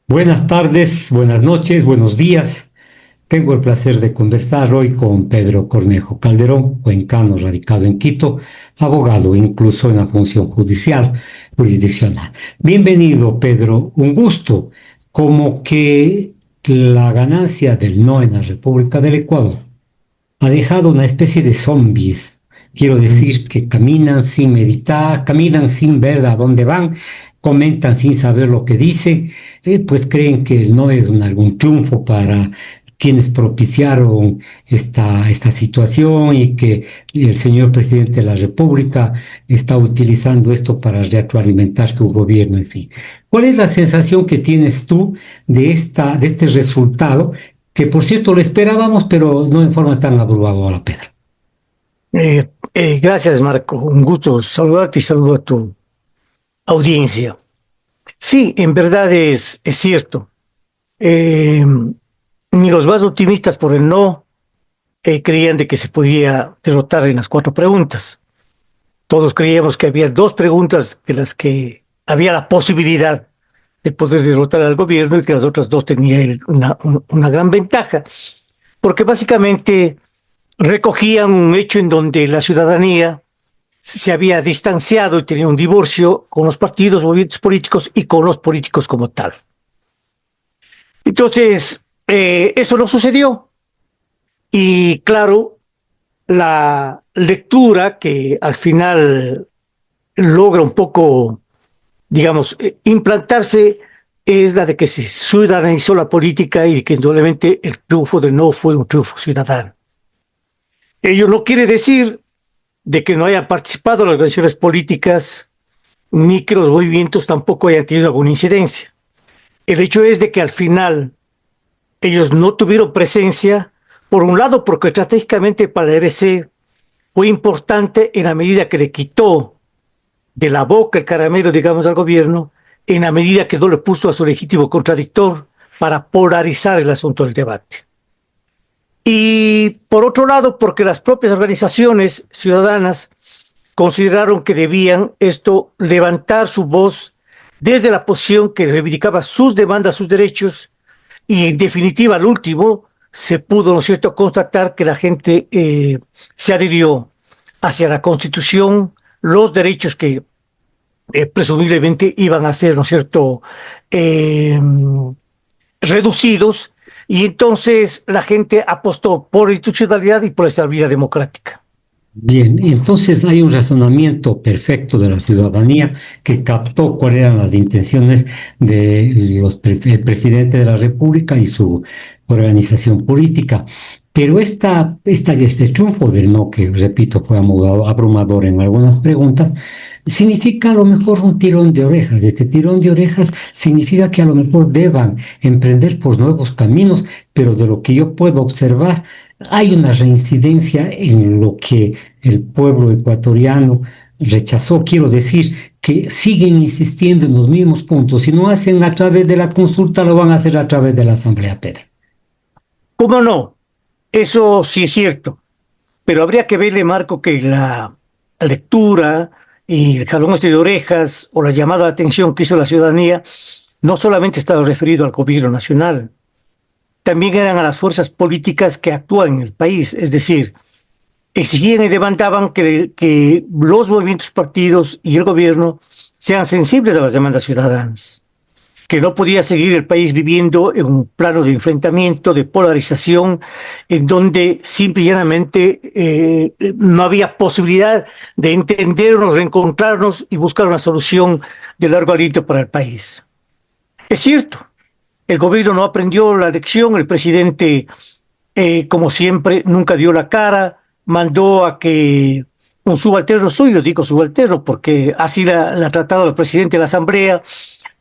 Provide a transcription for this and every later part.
Buenas tardes, buenas noches, buenos días. Tengo el placer de conversar hoy con Pedro Cornejo Calderón, cuencano radicado en Quito, abogado incluso en la función jurisdiccional. Bienvenido, Pedro, un gusto. Como que la ganancia del no en la República del Ecuador ha dejado una especie de zombies. Quiero decir que caminan sin meditar, caminan sin ver a dónde van, comentan sin saber lo que dicen, pues creen que no es algún triunfo para quienes propiciaron esta situación y que el señor presidente de la República está utilizando esto para retroalimentar su gobierno, en fin. ¿Cuál es la sensación que tienes tú de este resultado que por cierto lo esperábamos, pero no en forma tan abrumadora, Pedro? Gracias, Marco. Un gusto saludarte y saludo a tu audiencia. Sí, en verdad es cierto. Eh, Ni los más optimistas por el no creían de que se podía derrotar en las cuatro preguntas. Todos creíamos que había dos preguntas de las que había la posibilidad de poder derrotar al gobierno y que las otras dos tenían una gran ventaja, porque básicamente recogían un hecho en donde la ciudadanía se había distanciado y tenía un divorcio con los partidos, movimientos políticos y con los políticos como tal. Entonces, eso no sucedió. Y claro, la lectura que al final logra un poco, digamos, implantarse es la de que se ciudadanizó la política y que indudablemente el triunfo del no fue un triunfo ciudadano. Ello no quiere decir de que no hayan participado las organizaciones políticas ni que los movimientos tampoco hayan tenido alguna incidencia. El hecho es de que al final ellos no tuvieron presencia, por un lado porque estratégicamente para el RC fue importante en la medida que le quitó de la boca el caramelo, digamos, al gobierno, en la medida que no le puso a su legítimo contradictor para polarizar el asunto del debate. Y por otro lado, porque las propias organizaciones ciudadanas consideraron que debían esto levantar su voz desde la posición que reivindicaba sus demandas, sus derechos, y en definitiva, al último, se pudo, ¿no es cierto?, constatar que la gente se adhirió hacia la Constitución, los derechos que presumiblemente iban a ser, ¿no es cierto?, eh, reducidos, y entonces la gente apostó por la institucionalidad y por la estabilidad democrática. Bien, entonces hay un razonamiento perfecto de la ciudadanía que captó cuáles eran las intenciones del presidente de la República y su organización política. Pero este triunfo del no, que repito fue abrumador en algunas preguntas, significa a lo mejor un tirón de orejas. Este tirón de orejas significa que a lo mejor deban emprender por nuevos caminos, pero de lo que yo puedo observar, hay una reincidencia en lo que el pueblo ecuatoriano rechazó. Quiero decir que siguen insistiendo en los mismos puntos. Si no hacen a través de la consulta, lo van a hacer a través de la Asamblea, Pedro. ¿Cómo no? Eso sí es cierto, pero habría que verle, Marco, que la lectura y el jalón de orejas o la llamada de atención que hizo la ciudadanía no solamente estaba referido al gobierno nacional, también eran a las fuerzas políticas que actúan en el país, es decir, exigían y demandaban que los movimientos, partidos y el gobierno sean sensibles a las demandas ciudadanas, que no podía seguir el país viviendo en un plano de enfrentamiento, de polarización, en donde simple y llanamente no había posibilidad de entendernos, reencontrarnos y buscar una solución de largo aliento para el país. Es cierto, el gobierno no aprendió la lección, el presidente, como siempre, nunca dio la cara, mandó a que un subalterno suyo, digo subalterno porque así la ha tratado el presidente de la Asamblea,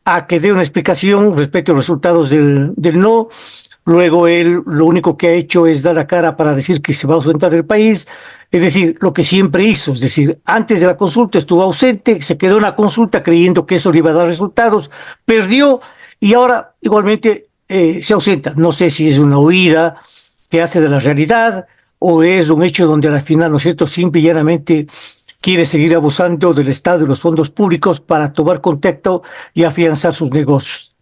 a que dé una explicación respecto a los resultados del no. Luego él lo único que ha hecho es dar la cara para decir que se va a ausentar del país, es decir, lo que siempre hizo, es decir, antes de la consulta estuvo ausente, se quedó en la consulta creyendo que eso le iba a dar resultados, perdió y ahora igualmente se ausenta. No sé si es una huida que hace de la realidad o es un hecho donde al final, ¿no es cierto?, simple y llanamente quiere seguir abusando del Estado y los fondos públicos para tomar contacto y afianzar sus negocios.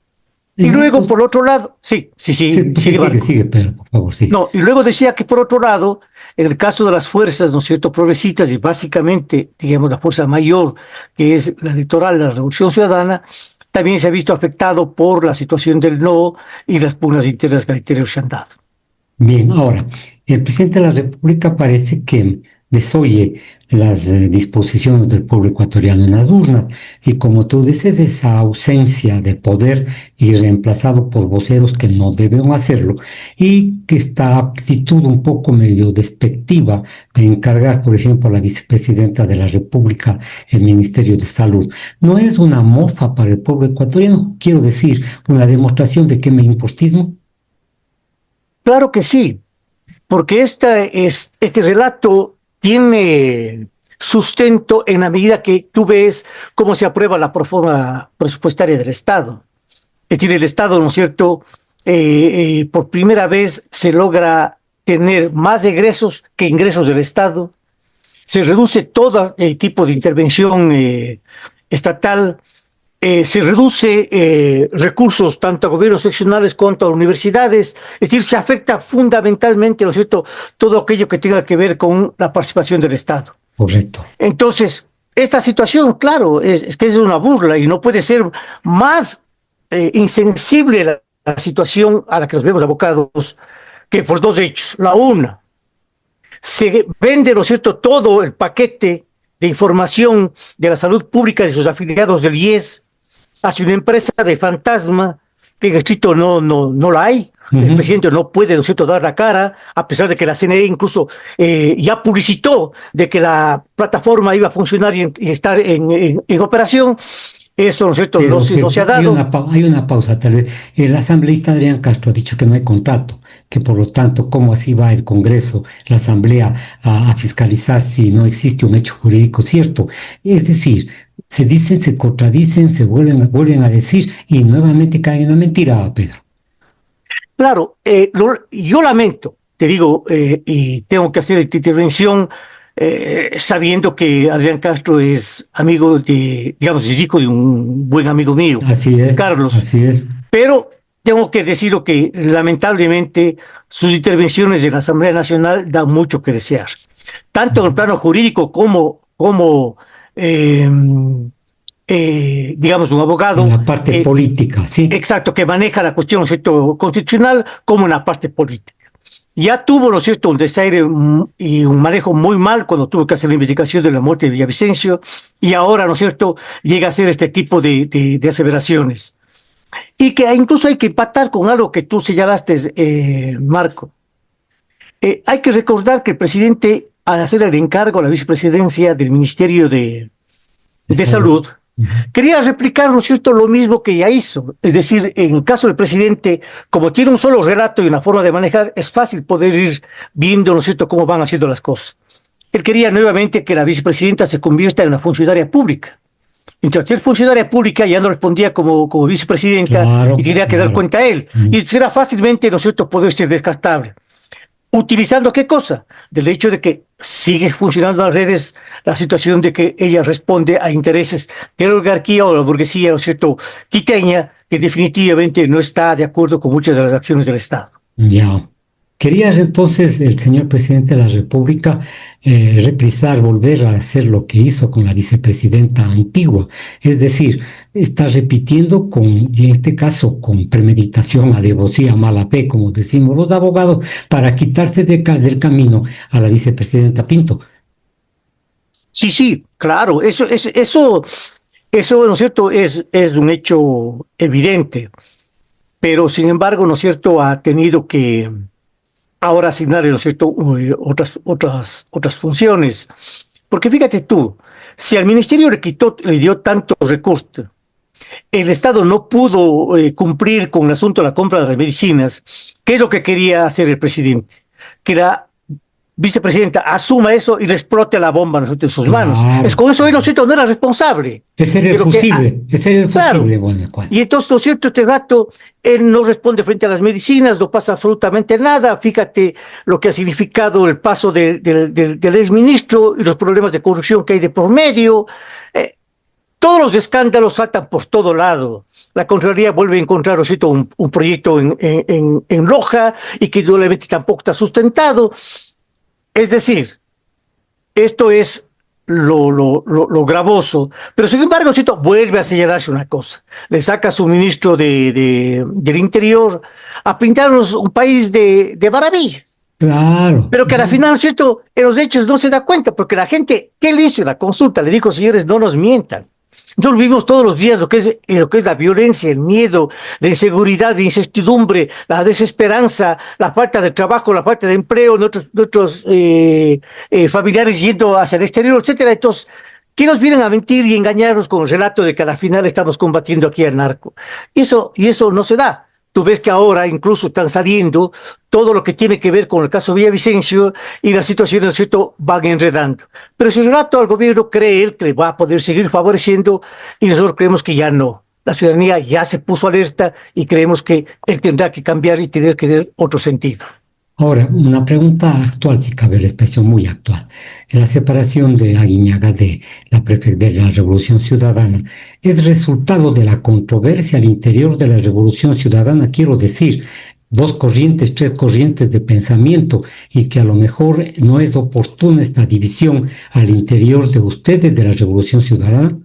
Y En luego, estos, por otro lado, sí, sí, sí, sigue, Marco. sigue, Pedro, por favor, sí. No, y luego decía que por otro lado, en el caso de las fuerzas, ¿no es cierto?, progresistas y básicamente, digamos, la fuerza mayor, que es la electoral, la Revolución Ciudadana, también se ha visto afectado por la situación del no y las pugnas internas que al interior se han dado. Bien, ahora, el presidente de la República parece que desoye las disposiciones del pueblo ecuatoriano en las urnas y como tú dices, esa ausencia de poder y reemplazado por voceros que no deben hacerlo y que esta actitud un poco medio despectiva de encargar, por ejemplo, a la vicepresidenta de la República el Ministerio de Salud, no es una mofa para el pueblo ecuatoriano, quiero decir, una demostración de que me impostismo. Claro que sí, porque este relato tiene sustento en la medida que tú ves cómo se aprueba la proforma presupuestaria del Estado. Es decir, el Estado, ¿no es cierto? Por primera vez se logra tener más egresos que ingresos del Estado, se reduce todo tipo de intervención estatal, se reduce recursos tanto a gobiernos seccionales cuanto a universidades, es decir, se afecta fundamentalmente, ¿no es cierto?, todo aquello que tenga que ver con la participación del Estado. Correcto. Entonces, esta situación, claro, es que es una burla y no puede ser más insensible la situación a la que nos vemos abocados que por dos hechos. La una, se vende, ¿no es cierto?, todo el paquete de información de la salud pública de sus afiliados del IES hacia una empresa de fantasma que en escrito no la hay. El presidente no puede, ¿no es cierto?, dar la cara, a pesar de que la CNE incluso ya publicitó de que la plataforma iba a funcionar y estar en operación. Eso, ¿no es cierto?, no se ha Hay dado. hay una pausa, tal vez. El asambleísta Adrián Castro ha dicho que no hay contrato, que por lo tanto, ¿cómo así va el Congreso, la Asamblea, a fiscalizar si no existe un hecho jurídico cierto? Es decir, se dicen, se contradicen, vuelven a decir y nuevamente caen en la mentira, Pedro. Claro, yo lamento, te digo, y tengo que hacer esta intervención sabiendo que Adrián Castro es amigo de, digamos, es hijo de un buen amigo mío, es Carlos, Así es. pero tengo que decirlo que lamentablemente sus intervenciones en la Asamblea Nacional dan mucho que desear, tanto en el plano jurídico como eh, digamos, un En abogado la parte política, sí. exacto, que maneja la cuestión, ¿no es cierto?, constitucional como en la parte política. Ya tuvo, ¿no es cierto?, un desaire y un manejo muy mal cuando tuvo que hacer la investigación de la muerte de Villavicencio y ahora, ¿no es cierto?, llega a hacer este tipo de aseveraciones. Y que incluso hay que empatar con algo que tú señalaste, Marco. Hay que recordar que el presidente, al hacer el encargo a la vicepresidencia del Ministerio de Salud. Salud, quería replicar, ¿no es cierto?, lo mismo que ya hizo. Es decir, en el caso del presidente, como tiene un solo relato y una forma de manejar, es fácil poder ir viendo, ¿no es cierto?, cómo van haciendo las cosas. Él quería nuevamente que la vicepresidenta se convierta en una funcionaria pública. Entonces, ser funcionaria pública ya no respondía como vicepresidenta Claro, y tenía que dar claro. cuenta a él. Y era fácilmente, ¿no es cierto?, poder ser descartable. ¿Utilizando qué cosa? Del hecho de que sigue funcionando en las redes la situación de que ella responde a intereses de la oligarquía o la burguesía, ¿no es cierto?, quiteña, que definitivamente no está de acuerdo con muchas de las acciones del Estado. Ya. Quería entonces el señor presidente de la República reprisar, volver a hacer lo que hizo con la vicepresidenta antigua, es decir, está repitiendo con, y en este caso, con premeditación, alevosía, mala fe, como decimos los abogados, para quitarse del camino a la vicepresidenta Pinto. Sí, sí, claro, eso, ¿no es cierto?, es un hecho evidente, pero sin embargo, ¿no es cierto?, ha tenido que ahora asignarle, ¿no es cierto?, otras funciones. Porque fíjate tú, si al ministerio le dio tantos recursos, el Estado no pudo cumplir con el asunto de la compra de las medicinas, ¿qué es lo que quería hacer el presidente? Que la vicepresidenta asuma eso y le explote la bomba, ¿no es cierto?, en sus manos. Es Claro, con eso él, ¿no es claro. cierto?, no era responsable. Ese era el Pero que, fusible, ese era el claro, fusible, bueno, cual. y entonces, ¿no es cierto?, este rato él no responde frente a las medicinas, no pasa absolutamente nada. Fíjate lo que ha significado el paso del exministro y los problemas de corrupción que hay de por medio. todos los escándalos saltan por todo lado. La Contraloría vuelve a encontrar, ¿no es cierto?, un proyecto en Loja y que indudablemente tampoco está sustentado. Es decir, esto es lo gravoso, pero sin embargo, ¿no es cierto?, vuelve a señalarse una cosa. Le saca a su ministro del Interior a pintarnos un país de maravilla. Claro. Pero que al final, ¿no es cierto?, en los hechos no se da cuenta, porque la gente, ¿qué le hizo en la consulta? Le dijo, señores, no nos mientan. Nosotros vivimos todos los días lo que es la violencia, el miedo, la inseguridad, la incertidumbre, la desesperanza, la falta de trabajo, la falta de empleo, nuestros familiares yendo hacia el exterior, etcétera. Entonces, ¿qué nos vienen a mentir y engañarnos con el relato de que al final estamos combatiendo aquí al narco? Y eso no se da. Tú ves que ahora incluso están saliendo todo lo que tiene que ver con el caso Villavicencio y las situaciones, ¿no es cierto?, van enredando. Pero ese relato al gobierno cree él que le va a poder seguir favoreciendo y nosotros creemos que ya no. La ciudadanía ya se puso alerta y creemos que él tendrá que cambiar y tener que dar otro sentido. Ahora, una pregunta actual, si cabe la expresión muy actual. En la separación de Aguiñaga de la Revolución Ciudadana, ¿es resultado de la controversia al interior de la Revolución Ciudadana? Quiero decir, dos corrientes, tres corrientes de pensamiento, y que a lo mejor no es oportuna esta división al interior de ustedes de la Revolución Ciudadana.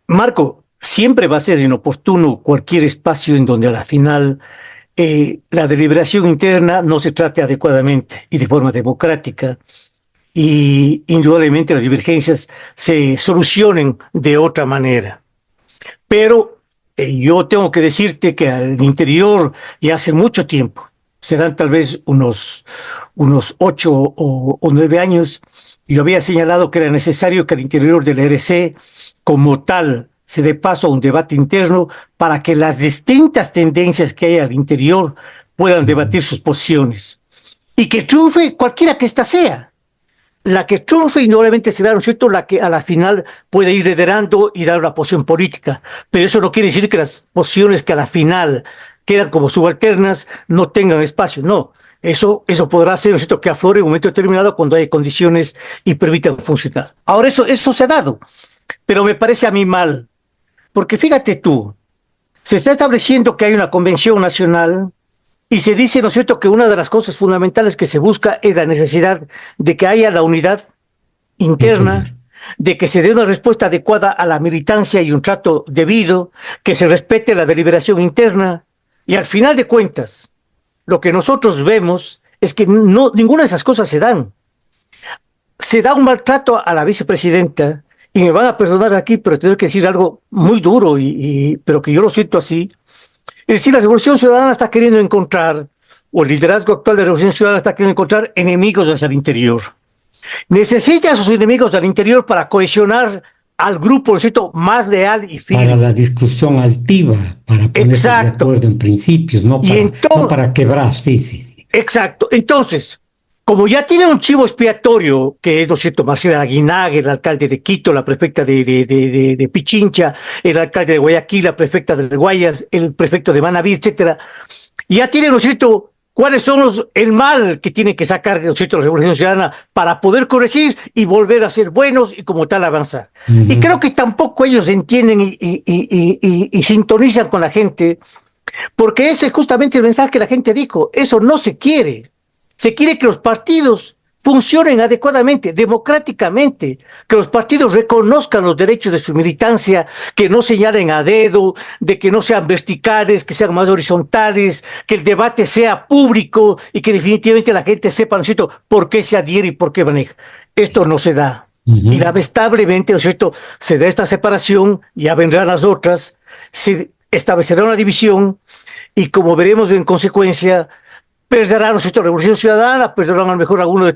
Marco, siempre va a ser inoportuno cualquier espacio en donde a la final la deliberación interna no se trate adecuadamente y de forma democrática y indudablemente las divergencias se solucionen de otra manera. Pero yo tengo que decirte que al interior ya hace mucho tiempo, serán tal vez unos 8 o 9 años, yo había señalado que era necesario que al interior del RC como tal se dé paso a un debate interno para que las distintas tendencias que hay al interior puedan debatir sus posiciones y que triunfe cualquiera que ésta sea. La que triunfe indudablemente será, ¿no es cierto?, la que a la final puede ir liderando y dar una posición política. Pero eso no quiere decir que las posiciones que a la final quedan como subalternas no tengan espacio. No, eso podrá ser, ¿no es cierto?, que aflore en un momento determinado cuando hay condiciones y permitan funcionar. Ahora eso se ha dado, pero me parece a mí mal, porque fíjate tú, se está estableciendo que hay una convención nacional y se dice, ¿no es cierto?, que una de las cosas fundamentales que se busca es la necesidad de que haya la unidad interna, de que se dé una respuesta adecuada a la militancia y un trato debido, que se respete la deliberación interna. Y al final de cuentas, lo que nosotros vemos es que ninguna de esas cosas se dan. Se da un maltrato a la vicepresidenta, y me van a perdonar aquí, pero tengo que decir algo muy duro, pero que yo lo siento así. Es decir, la Revolución Ciudadana está queriendo encontrar, o el liderazgo actual de la Revolución Ciudadana está queriendo encontrar enemigos hacia el interior. Necesita a sus enemigos del interior para cohesionar al grupo, ¿no es cierto?, más leal y firme. Para la discusión altiva, para ponerse de acuerdo en principios, no para quebrar, sí. Exacto. Entonces, como ya tiene un chivo expiatorio, que es, ¿no es cierto?, Marcela Aguinaga, el alcalde de Quito, la prefecta de Pichincha, el alcalde de Guayaquil, la prefecta de Guayas, el prefecto de Manabí, etcétera, ya tiene, ¿no es cierto?, cuáles son el mal que tiene que sacar, ¿no es cierto?, la Revolución Ciudadana para poder corregir y volver a ser buenos y como tal avanzar. Y creo que tampoco ellos entienden y sintonizan con la gente, porque ese es justamente el mensaje que la gente dijo. Eso no se quiere. Se quiere que los partidos funcionen adecuadamente, democráticamente, que los partidos reconozcan los derechos de su militancia, que no señalen a dedo, de que no sean verticales, que sean más horizontales, que el debate sea público y que definitivamente la gente sepa, ¿no es cierto?, por qué se adhiere y por qué maneja. Esto no se da. Y lamentablemente, ¿no es cierto?, se da esta separación, ya vendrán las otras, se establecerá una división y como veremos en consecuencia, perderán, ¿no es cierto?, Revolución Ciudadana, perderán a lo mejor a alguno de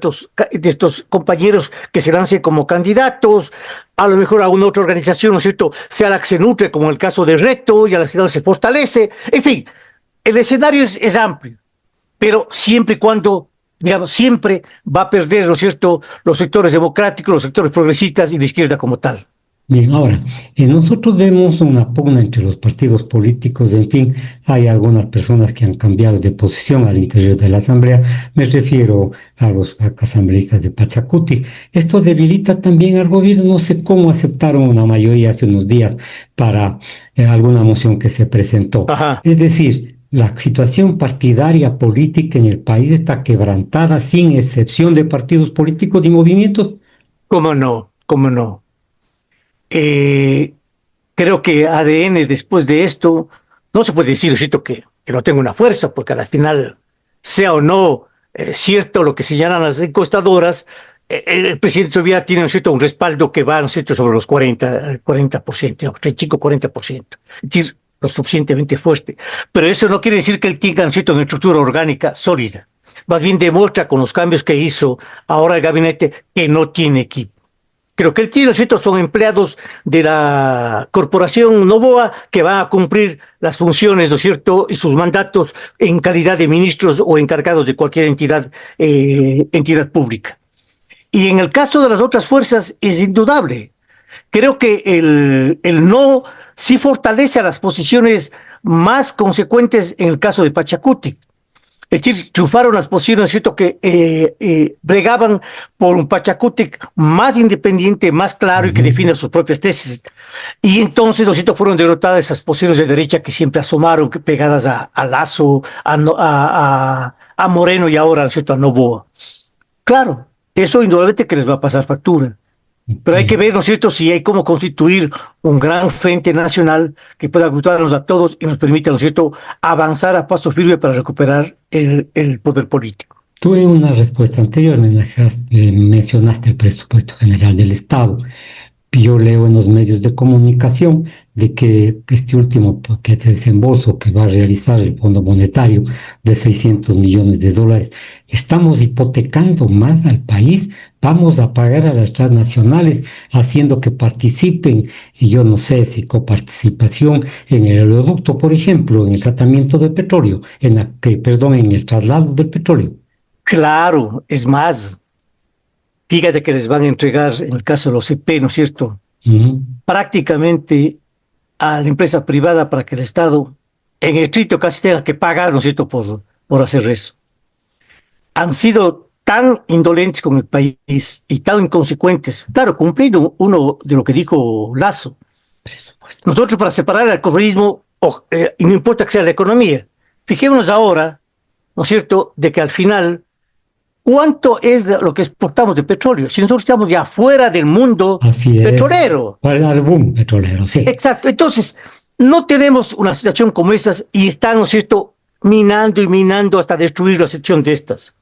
estos compañeros que se lancen como candidatos, a lo mejor a una otra organización, ¿no es cierto?, sea la que se nutre, como en el caso de Reto, y a la final se fortalece. En fin, el escenario es amplio, pero siempre y cuando, digamos, siempre va a perder, ¿no es cierto?, los sectores democráticos, los sectores progresistas y la izquierda como tal. Bien, ahora, nosotros vemos una pugna entre los partidos políticos, en fin, hay algunas personas que han cambiado de posición al interior de la Asamblea, me refiero a los asambleístas de Pachacuti. Esto debilita también al gobierno, no sé cómo aceptaron una mayoría hace unos días para alguna moción que se presentó. Ajá, Es decir, la situación partidaria política en el país está quebrantada, sin excepción de partidos políticos y movimientos. cómo no, cómo no. Eh, Creo que ADN después de esto, no se puede decir, ¿no es cierto?, que no tenga una fuerza, porque al final, sea o no cierto lo que señalan las encuestadoras, el presidente todavía tiene, ¿no es cierto?, un respaldo que va, ¿no es cierto?, sobre los 40%, ¿no? 35-40%, es decir, lo suficientemente fuerte. Pero eso no quiere decir que él tenga, ¿no es cierto?, una estructura orgánica sólida. Más bien demuestra con los cambios que hizo ahora el gabinete que no tiene equipo. Creo que el tiro, ¿cierto? Son empleados de la corporación Novoa que van a cumplir las funciones, ¿no es cierto?, y sus mandatos en calidad de ministros o encargados de cualquier entidad pública. Y en el caso de las otras fuerzas es indudable. Creo que el no sí fortalece a las posiciones más consecuentes en el caso de Pachacuti. Es decir, triunfaron las posiciones, ¿cierto?, que bregaban por un Pachacútec más independiente, más claro y que Ujú. define sus propias tesis. Y entonces, ¿no es cierto?, fueron derrotadas esas posiciones de derecha que siempre asomaron, que pegadas a Lazo, a Moreno y ahora, ¿no es cierto?, a Novoa. Claro, eso indudablemente que les va a pasar factura. Pero hay que Bien. ver, ¿no es cierto?, si hay cómo constituir un gran frente nacional que pueda agruparnos a todos y nos permita, ¿no es cierto?, avanzar a paso firme para recuperar el poder político. Tú en una respuesta anterior mencionaste el presupuesto general del Estado. Yo leo en los medios de comunicación de que este último paquete de desembolso que va a realizar el Fondo Monetario de 600 millones de dólares, estamos hipotecando más al país, vamos a pagar a las transnacionales haciendo que participen, y yo no sé si coparticipación en el oleoducto, por ejemplo, en el tratamiento del petróleo, perdón, en el traslado del petróleo. Claro, es más, fíjate que les van a entregar, en el caso de los CP, ¿no es cierto?, Ujú. prácticamente a la empresa privada para que el Estado, en el sitio casi tenga que pagar, ¿no es cierto?, por hacer eso. Han sido tan indolentes con el país y tan inconsecuentes. Claro, cumpliendo uno de lo que dijo Lazo. Nosotros para separar el correísmo, y no importa que sea la economía, fijémonos ahora, ¿no es cierto?, de que al final, ¿cuánto es lo que exportamos de petróleo? Si nosotros estamos ya fuera del mundo Así es, petrolero. para el boom petrolero, sí. Exacto. Entonces, no tenemos una situación como esas y están, ¿no es cierto?, minando y minando hasta destruir la sección de estas.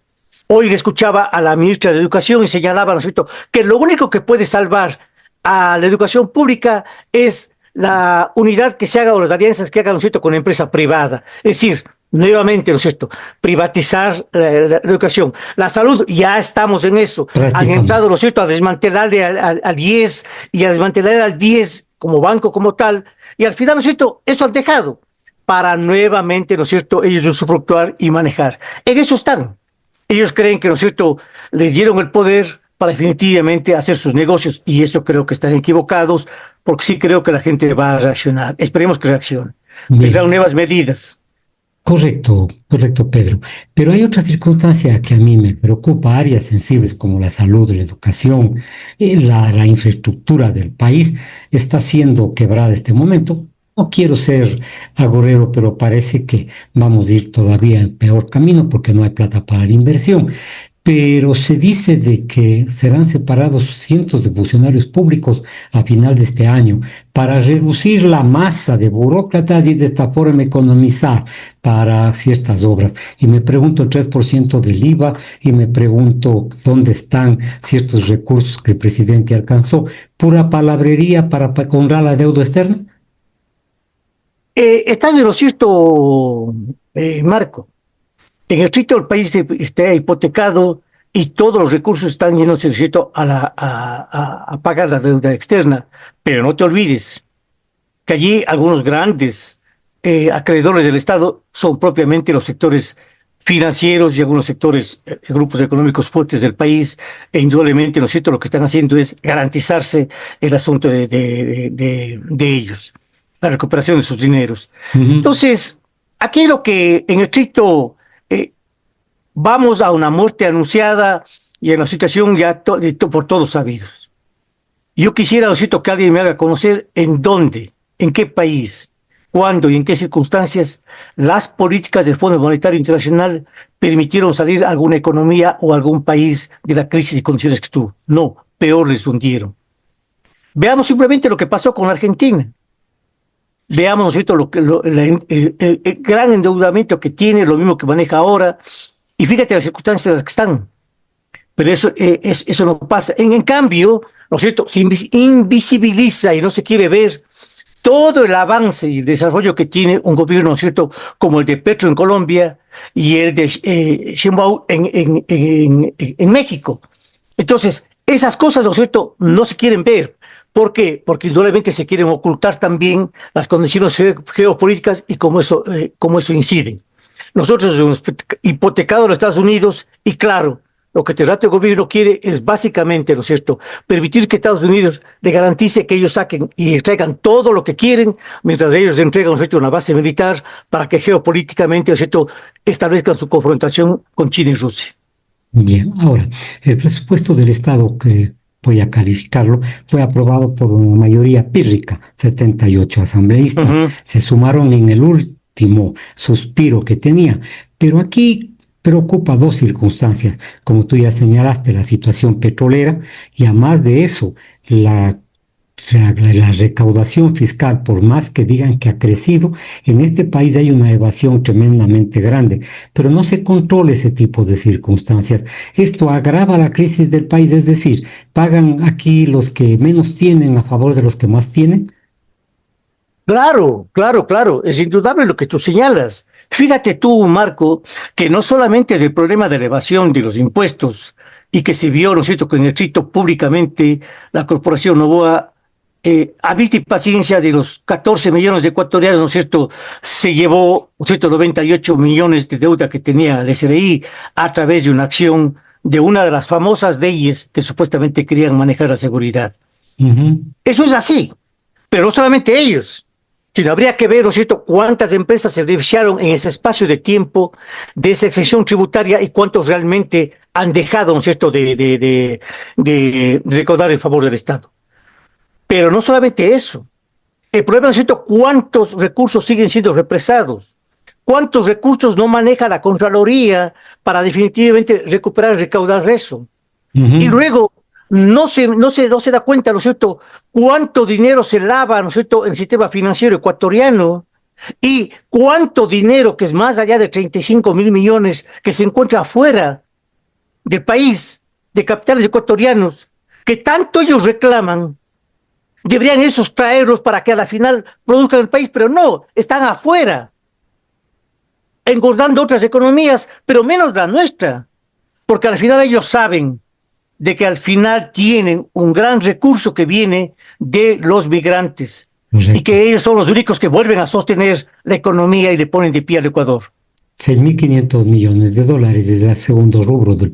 Hoy le escuchaba a la ministra de Educación y señalaba, ¿no es cierto?, que lo único que puede salvar a la educación pública es la unidad que se haga o las alianzas que hagan, ¿no es cierto?, con la empresa privada. Es decir, nuevamente, ¿no es cierto?, privatizar la educación. La salud, ya estamos en eso. Han entrado, Prácticamente. ¿no es cierto?, a desmantelarle al 10 y a desmantelar al 10 como banco, como tal. Y al final, ¿no es cierto?, eso han dejado para nuevamente, ¿no es cierto?, ellos usufructuar y manejar. En eso están. Ellos creen que, ¿no es cierto?, les dieron el poder para definitivamente hacer sus negocios y eso creo que están equivocados porque sí creo que la gente va a reaccionar. Esperemos que reaccione. Vendrán Bien. nuevas medidas. Correcto, correcto, Pedro. Pero hay otra circunstancia que a mí me preocupa, áreas sensibles como la salud, la educación, la infraestructura del país está siendo quebrada en este momento. No quiero ser agorero, pero parece que vamos a ir todavía en peor camino porque no hay plata para la inversión. Pero se dice de que serán separados cientos de funcionarios públicos a final de este año para reducir la masa de burócratas y de esta forma economizar para ciertas obras. Y me pregunto el 3% del IVA y me pregunto dónde están ciertos recursos que el presidente alcanzó. Pura palabrería para honrar la deuda externa. Estás de lo cierto, Marco. En el sitio el país está hipotecado y todos los recursos están llenos, ¿no es cierto?, a pagar la deuda externa. Pero no te olvides que allí algunos grandes acreedores del Estado son propiamente los sectores financieros y algunos sectores, grupos económicos fuertes del país, e indudablemente, ¿no es cierto?, lo que están haciendo es garantizarse el asunto de ellos, la recuperación de sus dineros. Ujú. Entonces, aquí lo que en estricto vamos a una muerte anunciada y en una situación ya por todos sabidos. Yo quisiera, ¿no es cierto?, que alguien me haga conocer en dónde, en qué país, cuándo y en qué circunstancias las políticas del Fondo Monetario Internacional permitieron salir a alguna economía o algún país de la crisis y condiciones que estuvo. No, peor les hundieron. Veamos simplemente lo que pasó con Argentina. Veamos, ¿no es cierto?, el gran endeudamiento que tiene, lo mismo que maneja ahora, y fíjate las circunstancias en las que están. Pero eso no pasa. En cambio, ¿no es cierto?, se invisibiliza y no se quiere ver todo el avance y el desarrollo que tiene un gobierno, ¿no es cierto?, como el de Petro en Colombia y el de Sheinbaum en México. Entonces, esas cosas, ¿no es cierto?, no se quieren ver. ¿Por qué? Porque indudablemente se quieren ocultar también las condiciones geopolíticas y cómo eso incide. Nosotros hemos hipotecado a los Estados Unidos y claro, lo que el gobierno quiere es básicamente, ¿no es cierto?, permitir que Estados Unidos le garantice que ellos saquen y extraigan todo lo que quieren, mientras ellos entregan, ¿no es cierto?, una base militar para que geopolíticamente, ¿no es cierto?, establezcan su confrontación con China y Rusia. Bien, ahora, el presupuesto del Estado, que voy a calificarlo, fue aprobado por una mayoría pírrica, 78 asambleístas. Ujú. Se sumaron en el último suspiro que tenía, pero aquí preocupa dos circunstancias, como tú ya señalaste, la situación petrolera y además de eso, la la recaudación fiscal, por más que digan que ha crecido, en este país hay una evasión tremendamente grande, pero no se controla ese tipo de circunstancias. Esto agrava la crisis del país, es decir, pagan aquí los que menos tienen a favor de los que más tienen. Claro, claro, claro, es indudable lo que tú señalas. Fíjate tú, Marco, que no solamente es el problema de la evasión de los impuestos y que se vio, ¿no es cierto?, que en el éxito públicamente la corporación Novoa, a vista y paciencia de los 14 millones de ecuatorianos, ¿no es cierto?, se llevó, ¿no es cierto?, 98 millones de deuda que tenía el SRI a través de una acción de una de las famosas leyes que supuestamente querían manejar la seguridad. Ujú. Eso es así, pero no solamente ellos, sino habría que ver, ¿no es cierto?, cuántas empresas se beneficiaron en ese espacio de tiempo de esa exención tributaria y cuántos realmente han dejado, ¿no es cierto?, de recaudar en favor del Estado. Pero no solamente eso. El problema, ¿no es cierto?, cuántos recursos siguen siendo represados, cuántos recursos no maneja la Contraloría para definitivamente recuperar y recaudar eso. Y Ujú. luego no se da cuenta, ¿no es cierto?, cuánto dinero se lava, ¿no es cierto?, en el sistema financiero ecuatoriano y cuánto dinero, que es más allá de 35.000 millones, que se encuentra afuera del país, de capitales ecuatorianos, que tanto ellos reclaman, deberían esos traerlos para que a la final produzcan el país, pero no, están afuera, engordando otras economías, pero menos la nuestra, porque al final ellos saben de que al final tienen un gran recurso que viene de los migrantes y Correcto. que ellos son los únicos que vuelven a sostener la economía y le ponen de pie al Ecuador. 6.500 millones de dólares es el segundo rubro del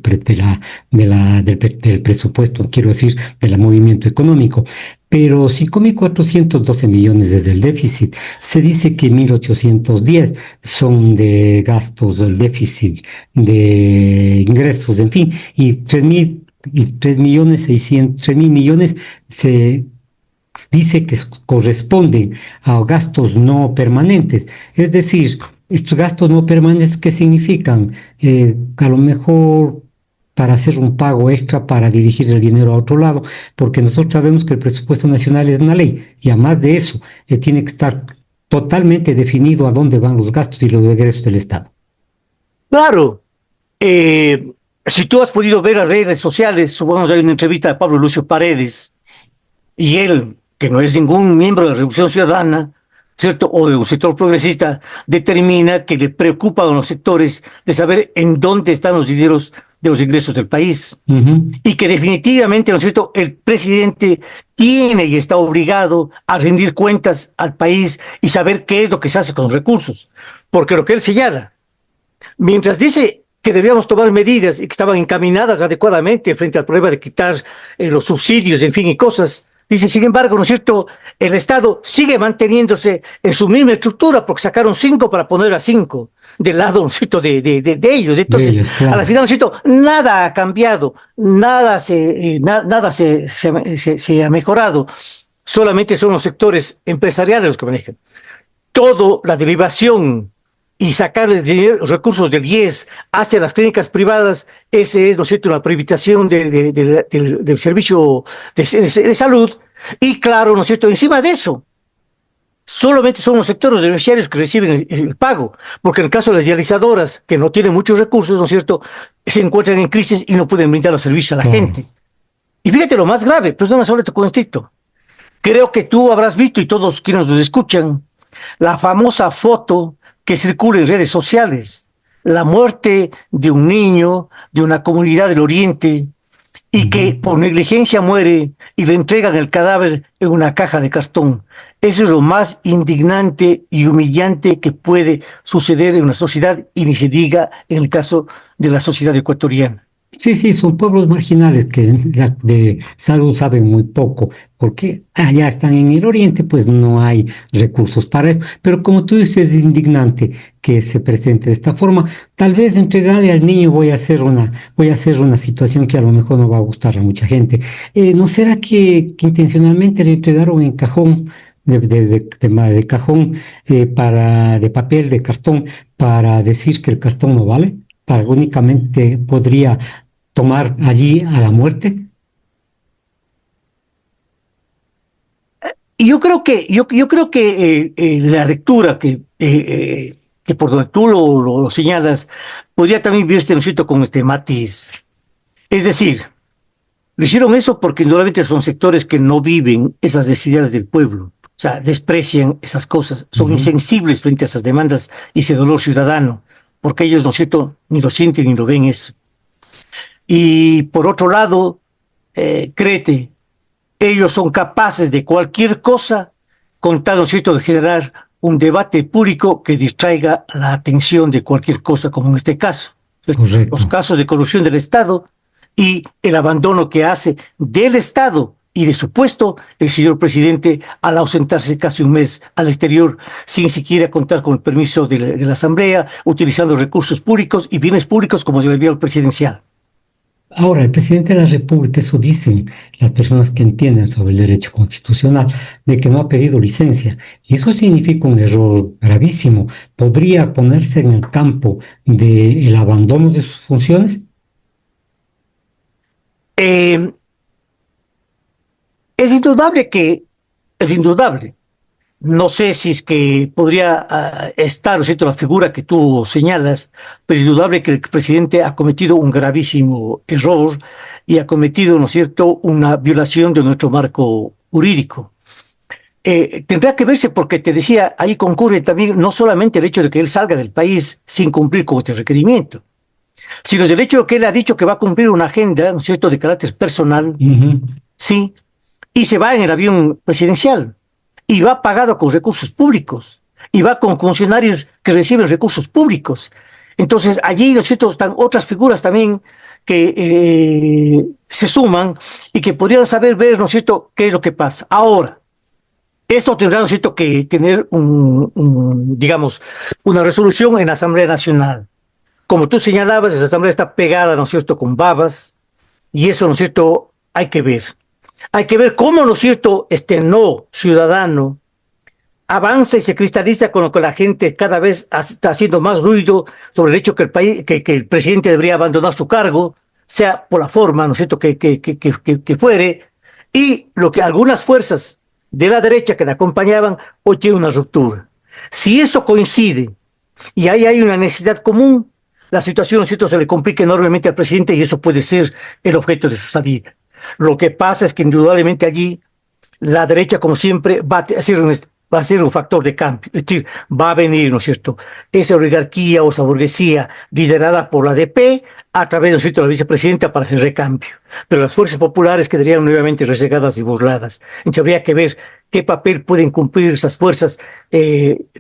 presupuesto, quiero decir, del movimiento económico. Pero 5.412 millones desde el déficit. Se dice que 1.810 son de gastos del déficit, de ingresos, en fin, y 3.600.000 millones se dice que corresponden a gastos no permanentes. Es decir, estos gastos no permanentes, ¿qué significan? A lo mejor para hacer un pago extra para dirigir el dinero a otro lado, porque nosotros sabemos que el presupuesto nacional es una ley y además de eso, tiene que estar totalmente definido a dónde van los gastos y los egresos del Estado. Claro, si tú has podido ver las redes sociales, supongamos hay una entrevista de Pablo Lucio Paredes, y él, que no es ningún miembro de la Revolución Ciudadana, ¿cierto?, o de un sector progresista, determina que le preocupa a los sectores de saber en dónde están los dineros de los ingresos del país. Ujú. Y que definitivamente, ¿no es cierto?, el presidente tiene y está obligado a rendir cuentas al país y saber qué es lo que se hace con los recursos. Porque lo que él señala, Mientras dice que debíamos tomar medidas y que estaban encaminadas adecuadamente frente al problema de quitar los subsidios, en fin, y cosas, dice, sin embargo, ¿no es cierto? El Estado sigue manteniéndose en su misma estructura porque sacaron 5 para poner a 5 del lado, ¿no es cierto?, de ellos. De Entonces, ellos, a la claro. final, ¿no es cierto?, nada ha cambiado, nada se ha mejorado. Solamente son los sectores empresariales los que manejan toda la derivación y sacar el dinero, los recursos del IES hacia las clínicas privadas, ese es, ¿no es cierto?, la privatización del servicio de salud. Y claro, ¿no es cierto?, encima de eso, solamente son los sectores beneficiarios que reciben el pago, porque en el caso de las dializadoras, que no tienen muchos recursos, ¿no es cierto?, se encuentran en crisis y no pueden brindar los servicios a la Claro. gente. Y fíjate lo más grave, pues no me solo con esto. Creo que tú habrás visto y todos quienes nos escuchan la famosa foto que circula en redes sociales, la muerte de un niño de una comunidad del Oriente y que Ujú. por negligencia muere y le entregan el cadáver en una caja de cartón. Eso es lo más indignante y humillante que puede suceder en una sociedad y ni se diga en el caso de la sociedad ecuatoriana. Sí, sí, son pueblos marginales que de salud saben muy poco, porque allá están en el oriente, pues no hay recursos para eso. Pero como tú dices, es indignante que se presente de esta forma. Tal vez entregarle al niño voy a hacer una situación que a lo mejor no va a gustar a mucha gente. ¿No será que intencionalmente le entregaron en cajón? De cajón de papel, de cartón, para decir que el cartón no vale, para únicamente podría tomar allí a la muerte. Y yo creo que la lectura que por donde tú lo señalas podría también verse, ¿no es cierto?, con este matiz. Es decir, lo hicieron eso porque indudablemente son sectores que no viven esas necesidades del pueblo. O sea, desprecian esas cosas, son Ujú. insensibles frente a esas demandas y ese dolor ciudadano, porque ellos, ¿no es cierto?, ni lo sienten ni lo ven eso. Y por otro lado, créete, ellos son capaces de cualquier cosa con tal, ¿no es cierto?, de generar un debate público que distraiga la atención de cualquier cosa, como en este caso. Correcto. Los casos de corrupción del Estado y el abandono que hace del Estado y de su puesto el señor presidente al ausentarse casi un mes al exterior sin siquiera contar con el permiso de la Asamblea, utilizando recursos públicos y bienes públicos como se le envió al presidencial. Ahora, el presidente de la República, eso dicen las personas que entienden sobre el derecho constitucional, de que no ha pedido licencia. Y eso significa un error gravísimo. ¿Podría ponerse en el campo del abandono de sus funciones? Eh, es indudable que, es indudable. No sé si es que podría estar, ¿no es cierto?, la figura que tú señalas, pero es indudable que el presidente ha cometido un gravísimo error y ha cometido, ¿no es cierto?, una violación de nuestro marco jurídico. Tendrá que verse porque te decía, ahí concurre también no solamente el hecho de que él salga del país sin cumplir con este requerimiento, sino el hecho de que él ha dicho que va a cumplir una agenda, ¿no es cierto?, de carácter personal, Ujú. sí, y se va en el avión presidencial y va pagado con recursos públicos y va con funcionarios que reciben recursos públicos. Entonces allí, ¿no es cierto?, están otras figuras también que se suman y que podrían saber ver, ¿no es cierto?, qué es lo que pasa. Ahora, esto tendrá, ¿no es cierto?, que tener digamos, una resolución en la Asamblea Nacional. Como tú señalabas, esa Asamblea está pegada, ¿no es cierto?, con babas y eso, ¿no es cierto?, hay que ver. Hay que ver cómo, ¿no es cierto?, este no ciudadano avanza y se cristaliza con lo que la gente cada vez está haciendo más ruido sobre el hecho que el país, que el presidente debería abandonar su cargo, sea por la forma, ¿no es cierto?, que fuere, y lo que algunas fuerzas de la derecha que le acompañaban hoy tiene una ruptura. Si eso coincide y ahí hay una necesidad común, la situación, ¿no es cierto?, se le complica enormemente al presidente y eso puede ser el objeto de su salida. Lo que pasa es que indudablemente allí la derecha, como siempre, va a ser un factor de cambio. Es decir, va a venir, ¿no es cierto?, esa oligarquía o esa burguesía liderada por la ADP a través, ¿no es cierto?, de la vicepresidenta para hacer recambio. Pero las fuerzas populares quedarían nuevamente resegadas y burladas. Entonces habría que ver qué papel pueden cumplir esas fuerzas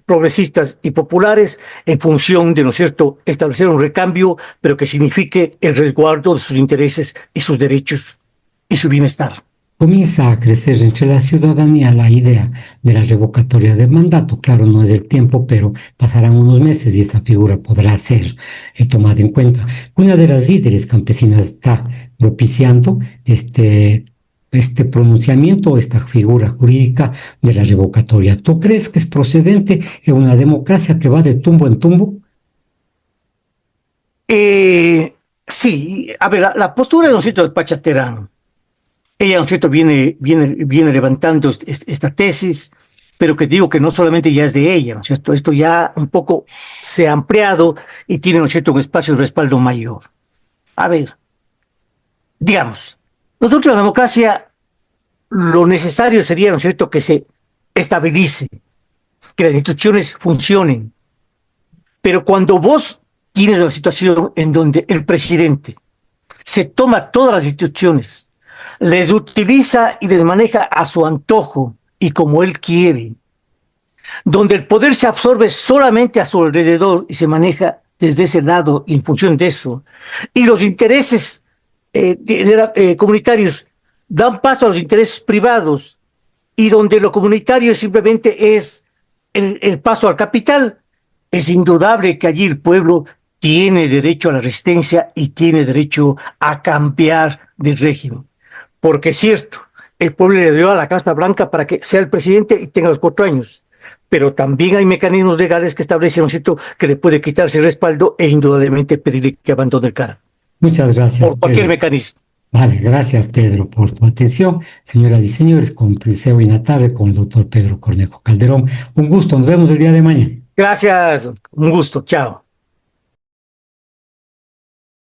progresistas y populares en función de, ¿no es cierto?, establecer un recambio, pero que signifique el resguardo de sus intereses y sus derechos y su bienestar. Comienza a crecer entre la ciudadanía la idea de la revocatoria de mandato. Claro, no es del tiempo, pero pasarán unos meses y esta figura podrá ser tomada en cuenta. Una de las líderes campesinas está propiciando este pronunciamiento, esta figura jurídica de la revocatoria. ¿Tú crees que es procedente en una democracia que va de tumbo en tumbo? Sí, a ver, la postura, ¿no es cierto?, de Pachaterán. Ella, ¿no es cierto?, viene levantando esta tesis, pero que digo que no solamente ya es de ella, ¿no es cierto? Esto ya un poco se ha ampliado y tiene, ¿no es cierto?, un espacio de respaldo mayor. A ver, digamos, nosotros en la democracia lo necesario sería, ¿no es cierto?, que se estabilice, que las instituciones funcionen. Pero cuando vos tienes una situación en donde el presidente se toma todas las instituciones, les utiliza y les maneja a su antojo y como él quiere, donde el poder se absorbe solamente a su alrededor y se maneja desde ese lado y en función de eso, y los intereses comunitarios dan paso a los intereses privados, y donde lo comunitario simplemente es el paso al capital, es indudable que allí el pueblo tiene derecho a la resistencia y tiene derecho a cambiar de régimen. Porque es cierto, el pueblo le dio a la Casa Blanca para que sea el presidente y tenga los 4 años, pero también hay mecanismos legales que establecen, ¿no es cierto?, que le puede quitarse el respaldo e indudablemente pedirle que abandone el cargo. Muchas gracias, Por cualquier Pedro. mecanismo. Vale, gracias Pedro por tu atención. Señoras y señores, comencé hoy en la tarde con el doctor Pedro Cornejo Calderón. Un gusto, nos vemos el día de mañana. Gracias, un gusto, chao.